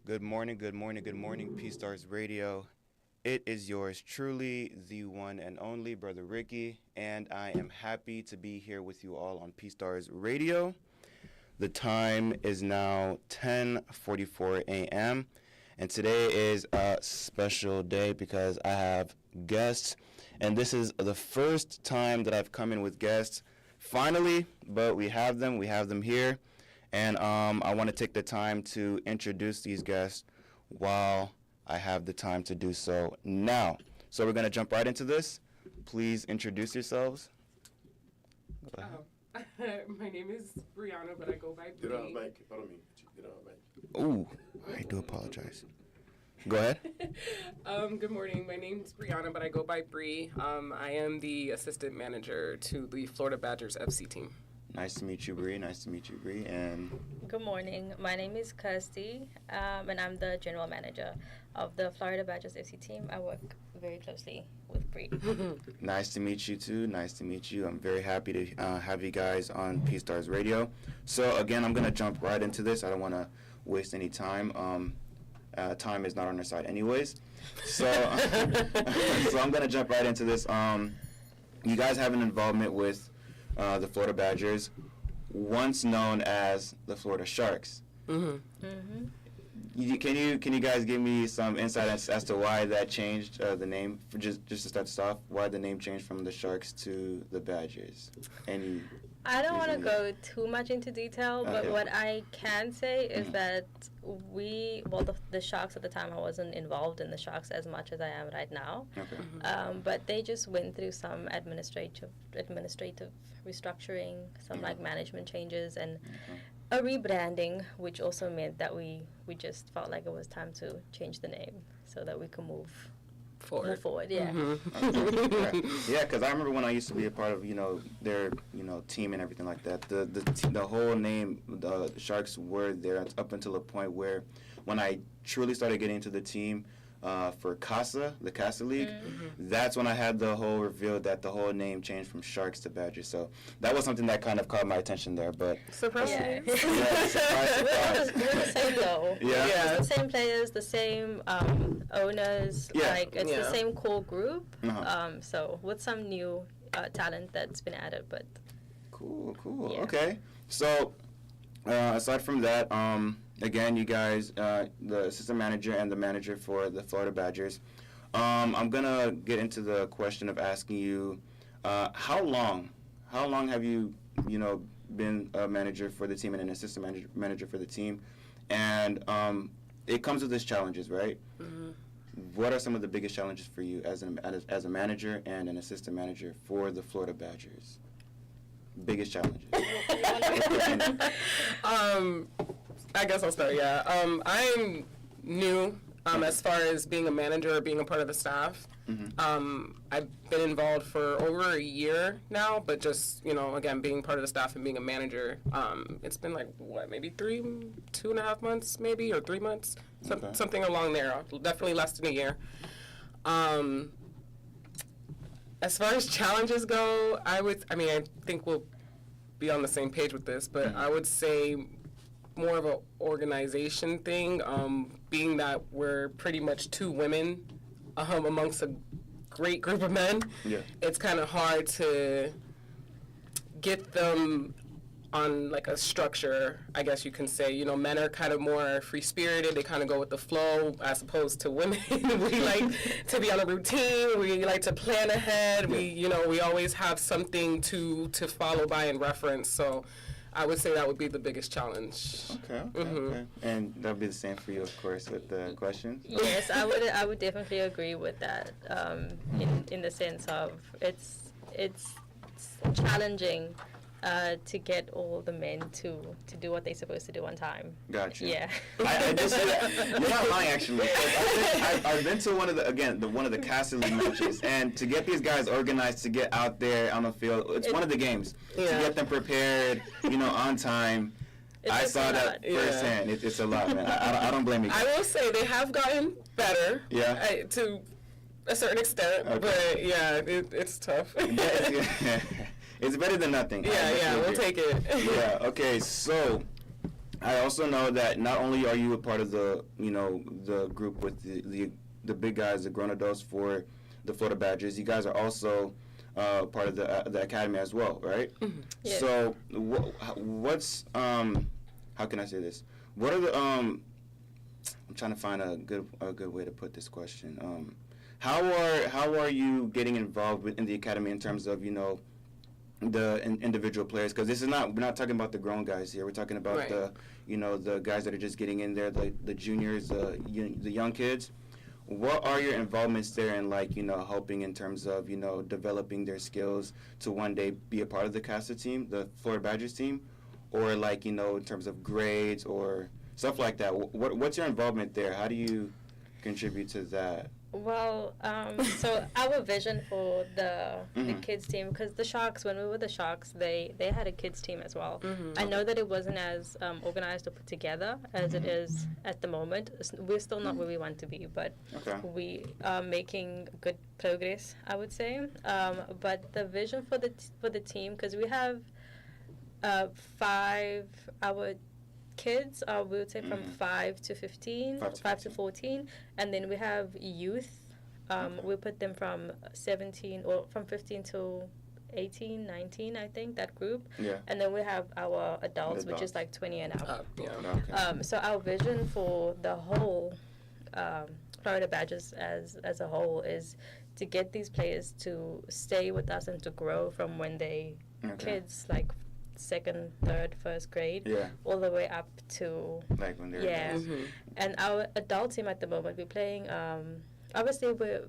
Good morning, good morning, good morning, P Stars Radio. It is yours truly, the one and only Brother Ricky, and I am happy to be here with you all on P Stars Radio. The time is now 10:44 a.m., and today is a special day because I have guests, and this is the first time that I've come in with guests. Finally, but we have them here. And I want to take the time to introduce these guests while I have the time to do so now. So we're going to jump right into this. Please introduce yourselves. My name is Brianna, but I go by Bree. Get on mic. Follow me. Get on mic. Ooh, I do apologize. Go ahead. Good morning. My name's Brianna, but I go by Bree. I am the assistant manager to the Florida Badgers FC team. Nice to meet you, Bree. Nice to meet you, Bree. And Good morning. My name is Kirsty, and I'm the general manager of the Florida Badgers FC team. I work very closely with Bree. nice to meet you, too. Nice to meet you. I'm very happy to have you guys on P Stars Radio. So, again, I'm going to jump right into this. I don't want to waste any time. Time is not on our side anyways. So, so I'm going to jump right into this. You guys have an involvement with the Florida Badgers, once known as the Florida Sharks. Mm-hmm. Can you guys give me some insight as to why that changed the name? For just to start this off, why the name changed from the Sharks to the Badgers? I don't want to go too much into detail, but Okay. what I can say is that the Sharks at the time, I wasn't involved in the Sharks as much as I am right now. Okay. But they just went through some administrative restructuring, some like management changes, and a rebranding, which also meant that we just felt like it was time to change the name so that we could move forward. Yeah. Yeah, because I remember when I used to be a part of their team and everything like that. The whole name, the Sharks were there up until a point where when I truly started getting into the team for the Casa League, that's when I had the whole reveal that the whole name changed from Sharks to Badgers. So that was something that kind of caught my attention there. But Surprise! Yeah. surprise. We're the same though. Yeah. It's the same players, the same owners. Yeah. Like it's the same core group. Uh-huh. So with some new talent that's been added, but Cool. Yeah. Okay. So aside from that, again, you guys, the assistant manager and the manager for the Florida Badgers. I'm gonna get into the question of asking you, how long have you been a manager for the team and an assistant manager for the team, and it comes with its challenges, right? Mm-hmm. What are some of the biggest challenges for you as a manager and an assistant manager for the Florida Badgers? Biggest challenges. I guess I'll start. Yeah. I'm new as far as being a manager or being a part of the staff. I've been involved for over a year now, but just again being part of the staff and being a manager, it's been like maybe 2.5 months, maybe, or 3 months, something along there. Definitely less than a year. As far as challenges go, I think we'll be on the same page with this, but I would say more of an organization thing, being that we're pretty much two women amongst a great group of men. Yeah. It's kind of hard to get them on like a structure, I guess you can say. Men are kind of more free-spirited. They kind of go with the flow as opposed to women. We like to be on a routine. We like to plan ahead. We always have something to follow by and reference. So I would say that would be the biggest challenge. Okay. And that would be the same for you, of course, with the questions? yes, I would definitely agree with that. In the sense of it's challenging to get all the men to do what they're supposed to do on time. Gotcha. Yeah. I just say that. You're not lying, actually. I've been to one of the Casa League matches, and to get these guys organized to get out there on the field, it's one of the games. To get them prepared, on time. I saw that firsthand. It's a lot, man. I don't blame you. I will say they have gotten better. Yeah. To a certain extent, Okay. but yeah, it's tough. It's better than nothing. Yeah, we'll take it. Yeah. Okay. So, I also know that not only are you a part of the the group with the big guys, the grown adults for the Florida Badgers, you guys are also part of the academy as well, right? Mm-hmm. Yes. So what's how can I say this? What are the I'm trying to find a good way to put this question. How are you getting involved in the academy in terms of the individual players? Because we're not talking about the grown guys here. We're talking about Right. the guys that are just getting in there, the juniors, the young kids. What are your involvements there in helping in terms of developing their skills to one day be a part of the CASA team, the Florida Badgers team, or in terms of grades or stuff like that? What's your involvement there? How do you contribute to that? Well, so our vision for the Mhm. kids team, because the Sharks, when we were the Sharks, they had a kids team as well. Mhm. I know that it wasn't as organized or put together as it is at the moment. We're still not where we want to be, but Okay. we are making good progress, I would say. But the vision for the team, because we have our kids are, we would say, from Mhm. 5 to 15, 5 to 5 to 14, and then we have youth. Okay. We put them from 17 or from 15 to 18, 19, I think, that group. Yeah. And then we have our adults, which Adults. is like 20 and up. Yeah. Okay. So our vision for the whole Florida Badgers as a whole is to get these players to stay with us and to grow from when they kids, like second, third, first grade, Yeah. all the way up to Like when they're Yeah. adults. Mm-hmm. and our adult team at the moment. We're playing. Obviously, the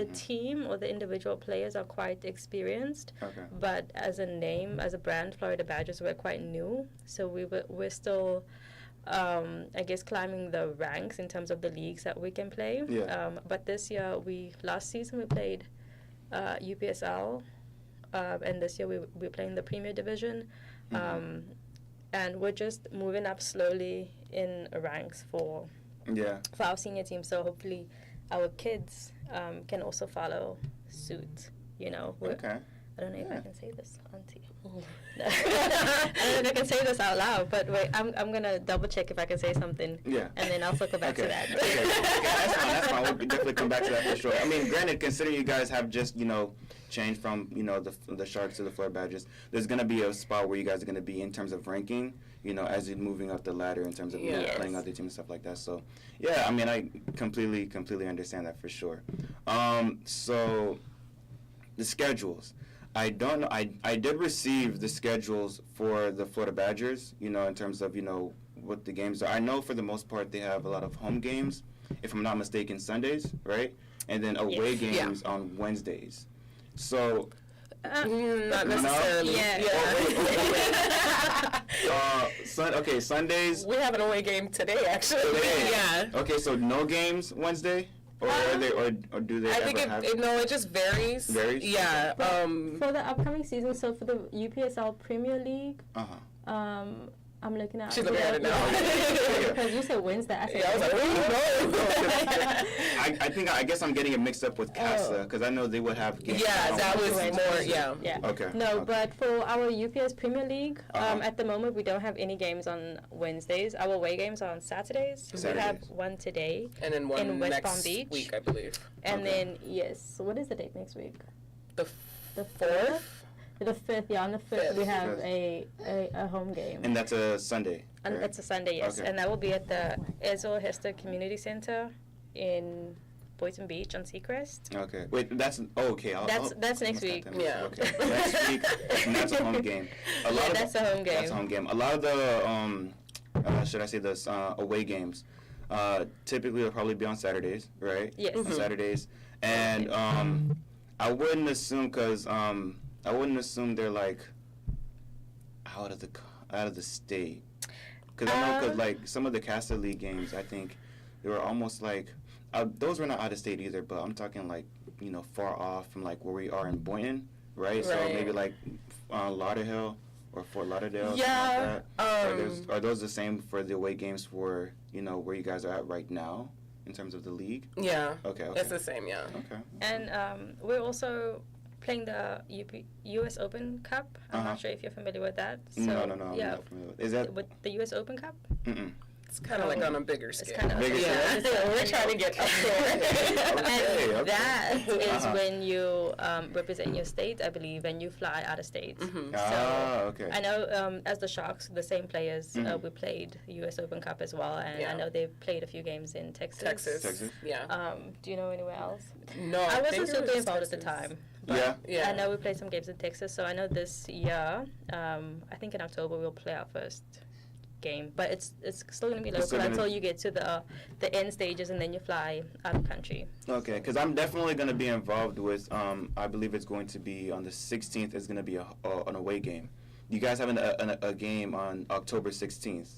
Mhm. team or the individual players are quite experienced, Okay. but as a name, as a brand, Florida Badgers, we're quite new. So we're still, I guess, climbing the ranks in terms of the leagues that we can play. Yeah. But this year, last season we played UPSL, and this year we're playing the Premier Division. Mhm. And we're just moving up slowly in ranks for Yeah. our senior team. So hopefully our kids can also follow suit. Okay. I don't know if Yeah. I can say this, Auntie. I don't know if I can say this out loud, but wait, I'm gonna double check if I can say something, Yeah. and then I'll circle back Okay. to that. Okay, that's fine. We'll definitely come back to that for sure. I mean, granted, considering you guys have just changed from the Sharks to the Florida Badgers, there's gonna be a spot where you guys are gonna be in terms of ranking. As you're moving up the ladder in terms of Yes. playing other teams and stuff like that. So, yeah, I mean, I completely understand that for sure. So the schedules. I don't know. I did receive the schedules for the Florida Badgers, in terms of, what the games are. I know for the most part they have a lot of home games, if I'm not mistaken, Sundays, right? And then away Yes. Yeah. games on Wednesdays. So, Not necessarily. Sundays. We have an away game today, actually. Today. Yeah. Okay, so no games Wednesday? Or are they, or do they I ever think have? it just varies. Varies? Yeah. For the upcoming season, so for the UPSL Premier League, Uh-huh. I'm looking at. She's looking at it now. Yeah. Because you said Wednesday. I said Yeah, I was like, Wednesday. I guess I'm getting it mixed up with CASA, because I know they would have games. Yeah, on that was Wednesdays. more, yeah. Yeah. Okay. No, okay. but for our UPS Premier League, Uh-huh. at the moment we don't have any games on Wednesdays. Our away games are on Saturdays. We have Saturdays. one today, And then one In West next Palm Beach. week, I believe. and Okay. then yes, what is the date next week? The The 4th? The 5th. Yeah, on the 5th we Fifth. have Fifth. a home game. And that's a Sunday. And correct? it's a Sunday, yes, Okay. and that will be at the Ezo Hester Community Center in Boynton Beach on Seacrest. Okay. Wait, that's okay. That's next week. Yeah. Okay. Next week, and that's a home game. That's a home game. That's a home game. A lot of the should I say this away games, typically will probably be on Saturdays, right? Yes. On Mhm. Saturdays, and I wouldn't assume they're like out of the state, because I know because like some of the Casa League games, I think they were almost like those were not out of state either, but I'm talking like far off from like where we are in Boynton, right? So Right. maybe like Lauderhill or Fort Lauderdale. Yeah, Something like that. Are those the same for the away games for where you guys are at right now in terms of the league? Yeah. Okay. It's the same, yeah. Okay. And we're also playing the U.S. Open Cup. I'm Uh-huh. not sure if you're familiar with that. So, no, I'm yeah, not familiar with. Is that? with the U.S. Open Cup. Mm-mm. It's kind of like on a bigger It's scale. kind of Bigger Yeah, scale? we're trying to get up there. Okay, And okay. that is Uh-huh. when you represent your state, I believe, and you fly out of state. Okay. I know as the Sharks, the same players, Mhm. we played U.S. Open Cup as well, and Yeah. I know they've played a few games in Texas. Texas? Yeah. Do you know anywhere else? No, I think wasn't it super was involved at the Texas. time. Yeah. Yeah. I know we played some games in Texas, so I know this year, I think in October we'll play our first game, but it's still gonna be It's still local gonna- until you get to the end stages, and then you fly out of country. Okay, because I'm definitely going to be involved with. I believe it's going to be on the 16th. Is going to be an away game. You guys have a game on October 16th.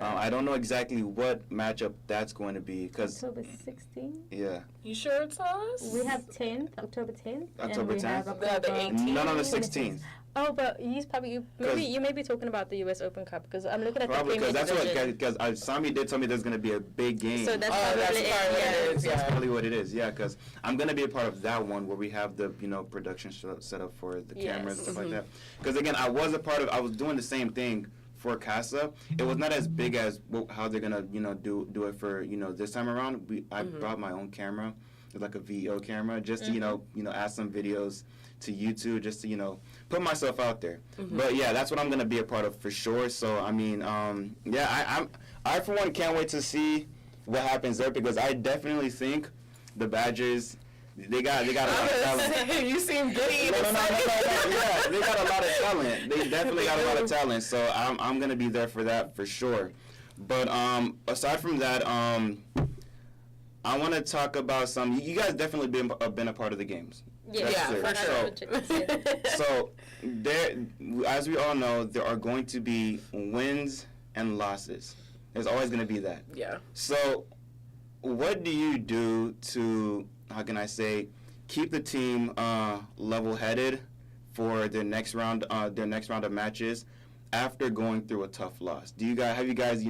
I don't know exactly what matchup that's going to be because October 16th. yeah, You sure it's us? We have 10th, October 10th. October 10th? The 18th? none on the 16th. Oh, but you may be talking about the U.S. Open Cup because I'm looking at Probably the because Premier that's what Division. because Sami did tell me there's going to be a big game. So that's Oh, probably that's it. part of Yeah. it is, That's yeah. probably what it is. Yeah, because I'm gonna be a part of that one where we have the production set up for the cameras and stuff like that. Because again, I was doing the same thing for Casa. It was not as big as how they're gonna do it for this time around. I brought my own camera, like a VO camera, just to add some videos to YouTube, just to put myself out there. But yeah, that's what I'm gonna be a part of for sure. So I mean, I for one can't wait to see what happens there because I definitely think the Badgers they got a lot of talent. You seem giddy. No. Yeah, they got a lot of talent. They definitely got a lot of talent. So I'm gonna be there for that for sure. But aside from that, I want to talk about some. You guys definitely been a part of the games. Yeah, That's for clear. sure. So there, as we all know, there are going to be wins and losses. There's always going to be that. Yeah. So, what do you do to, how can I say, keep the team level-headed for their next round of matches after going through a tough loss? Have you guys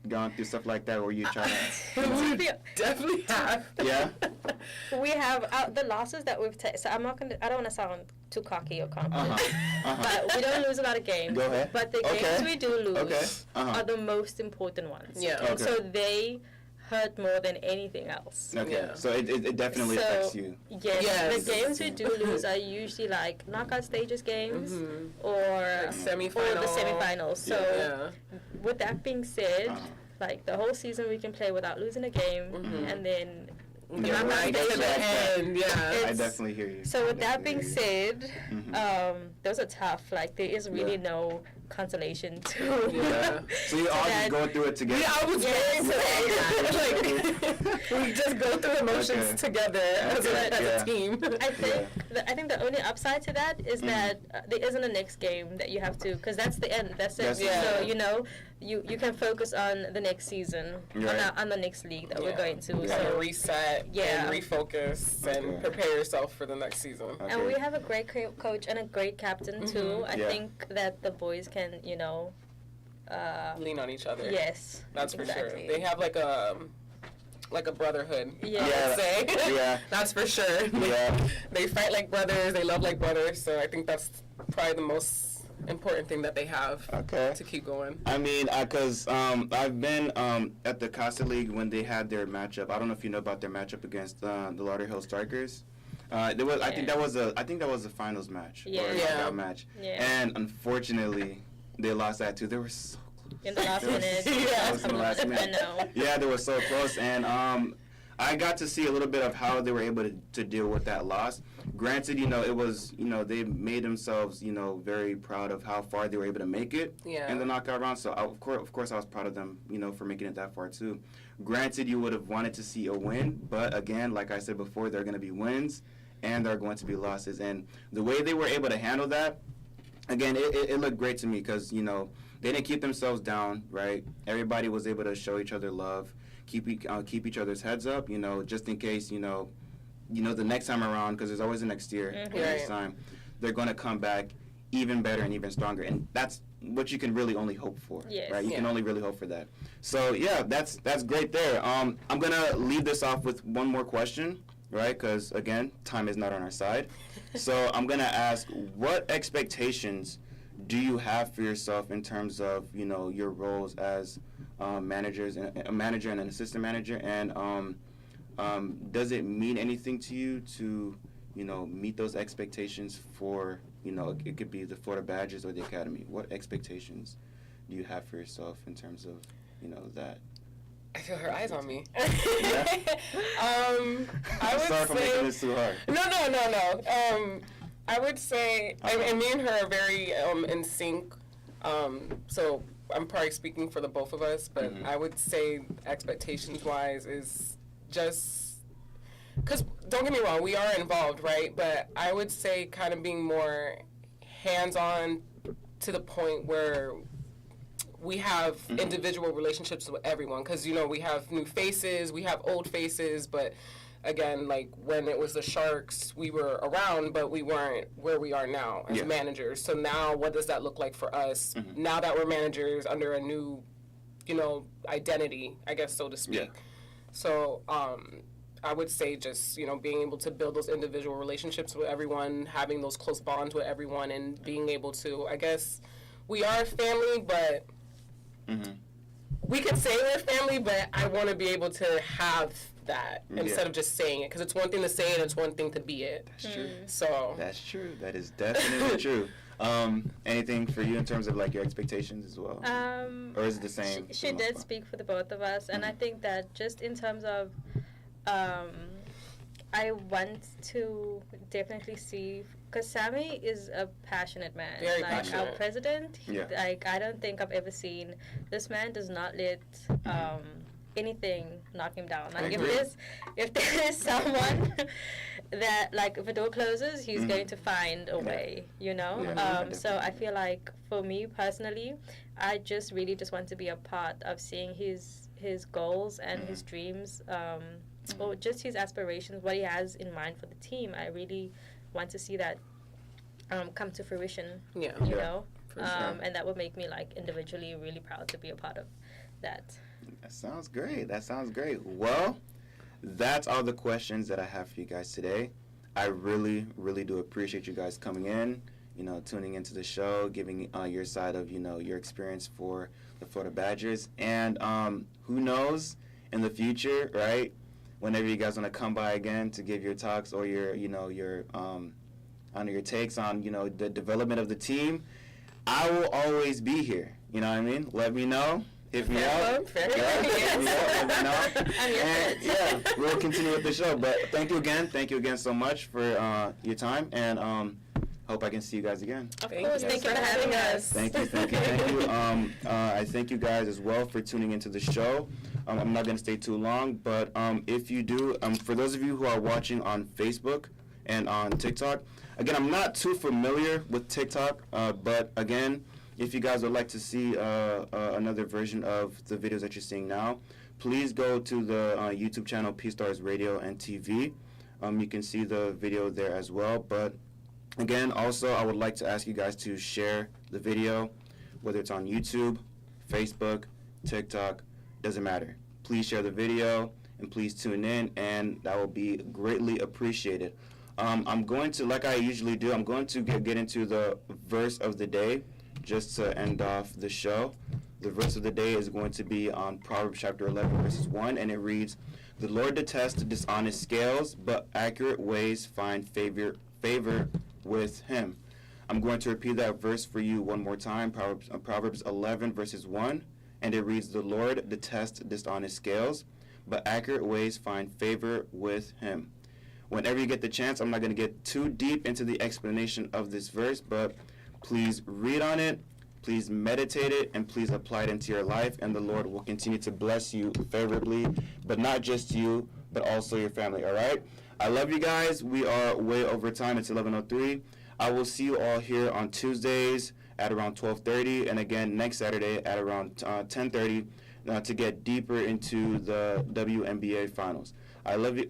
gone through stuff like that where you try to? We definitely have. Yeah. We have the losses that we've taken. So I don't want to sound too cocky or confident, but we don't lose a lot of games. Go ahead. But the Okay. games we do lose Okay. are the most important ones. Yeah. And Okay. so they hurt more than anything else. Okay. Yeah. So it definitely So, affects you. Yes, Yes. the games we do lose are usually like knockout stages games or Like semifinals. or the semifinals. So Yeah. with that being said, Uh-huh. like the whole season we can play without losing a game, and then the Yeah, knockout right. Right to stages. the end. Yeah. I It's- definitely hear you. So with I that definitely being hear you. said, those are tough. Like there is really Yeah. no consolation to. Yeah. So you all just that- go through it together. Yeah, I was Yes. going to say that. Like, we just go through emotions Okay. together as Okay, a yeah. team. I think the only upside to that is that there isn't a next game that you have to, because that's the end. That's it. That's it. Yeah. So you can focus on the next season, Right. on the next league that we're Yeah. going to. You So kind of reset Yeah. and refocus and Okay. prepare yourself for the next season. Okay. and we have a great coach and a great captain too. I Yeah. think that the boys can, Lean on each other. yes, That's for exactly. sure. They have like a brotherhood. Yeah. I would say. Yeah. That's for sure. Yeah. They fight like brothers. They love like brothers. So I think that's probably the most important thing that they have Okay. to keep going. I mean, because I've been at the Casa League when they had their matchup. I don't know if you know about their matchup against the Lauderhill Strikers. There was, I think that was a finals match Yeah. or a Yeah. knockout match, Yeah. and unfortunately they lost that too. They were so close. In the last They were minute. so Yeah. close in the last minute. No. Yeah, they were so close, and I got to see a little bit of how they were able to deal with that loss. Granted, it was, they made themselves, very proud of how far they were able to make it Yeah. in the knockout round. So, of course, I was proud of them, for making it that far, too. Granted, you would have wanted to see a win, but again, like I said before, there are going to be wins and there are going to be losses. And the way they were able to handle that, again, it looked great to me because, they didn't keep themselves down, right? Everybody was able to show each other love, keep each other's heads up, just in case, the next time around, because there's always a next year, Mhm. next Right. time, they're going to come back even better and even stronger. And that's what you can really only hope for, Yes. right? You can Yeah. only really hope for that. So, yeah, that's great there. I'm going to leave this off with one more question, right? Because, again, time is not on our side. So I'm gonna ask, what expectations do you have for yourself in terms of, you know, your roles as managers, a manager and an assistant manager, and does it mean anything to you to, you know, meet those expectations for, you know, it could be the Florida Badgers or the Academy? What expectations do you have for yourself in terms of, you know, that? I feel her eyes on me. Yeah? I would Sorry for say making this too hard. no. I would say, and me and her are very in sync. So I'm probably speaking for the both of us, but I would say expectations-wise is just because, don't get me wrong, we are involved, right? But I would say kind of being more hands-on to the point where we have individual relationships with everyone, because, you know, we have new faces, we have old faces, but again, like when it was the Sharks, we were around, but we weren't where we are now as managers. So now what does that look like for us now that we're managers under a new, you know, identity, I guess, so to speak. Yeah. So I would say just, you know, being able to build those individual relationships with everyone, having those close bonds with everyone, and being able to, I guess, we are family, but we can say we're family, but I want to be able to have that instead of just saying it, because it's one thing to say it and it's one thing to be it. That's true. So That's true. That is definitely true. Anything for you in terms of like your expectations as well? Or is it the same? She did speak for the both of us, and I think that just in terms of, I want to definitely see, because Sammy is a passionate man. Very like passionate. our president, Yeah. like I don't think I've ever seen, this man does not let anything knock him down. Like agree. if there is someone that, like, if a door closes, he's going to find a way, you know? Yeah. So I feel like for me personally, I just really just want to be a part of seeing his goals and his dreams, or just his aspirations, what he has in mind for the team. I really want to see that come to fruition, yeah. you know? For sure. And that would make me, like, individually really proud to be a part of that. That sounds great. That sounds great. Well, that's all the questions that I have for you guys today. I really, really do appreciate you guys coming in, you know, tuning into the show, giving your side of, you know, your experience for the Florida Badgers. And who knows, in the future, right, whenever you guys want to come by again to give your talks or your, you know, your takes on, you know, the development of the team, I will always be here. You know what I mean? Let me know. Hit me up. Fair Yeah, hit me up, let me know. I'm your And yeah, we'll continue with the show. But thank you again so much for your time, and hope I can see you guys again. Of Thank course, you. thank you for having us. Thank you. I thank you guys as well for tuning into the show. I'm not going to stay too long, but if you do, for those of you who are watching on Facebook and on TikTok, again, I'm not too familiar with TikTok, but again, if you guys would like to see another version of the videos that you're seeing now, please go to the YouTube channel P Stars Radio and TV. You can see the video there as well. But again, also, I would like to ask you guys to share the video, whether it's on YouTube, Facebook, TikTok, doesn't matter. Please share the video and please tune in, and that will be greatly appreciated. I'm going to, like I usually do, I'm going to get into the verse of the day just to end off the show. The verse of the day is going to be on Proverbs chapter 11, verses 1, and it reads, "The Lord detests dishonest scales, but accurate ways find favor with him." I'm going to repeat that verse for you one more time, Proverbs 11, verses 1, and it reads, "The Lord detests dishonest scales, but accurate ways find favor with him." Whenever you get the chance, I'm not going to get too deep into the explanation of this verse, but please read on it, please meditate it, and please apply it into your life, and the Lord will continue to bless you favorably, but not just you, but also your family, all right? I love you guys. We are way over time. It's 11:03. I will see you all here on Tuesdays at around 12:30, and again next Saturday at around 10:30 to get deeper into the WNBA finals. I love you.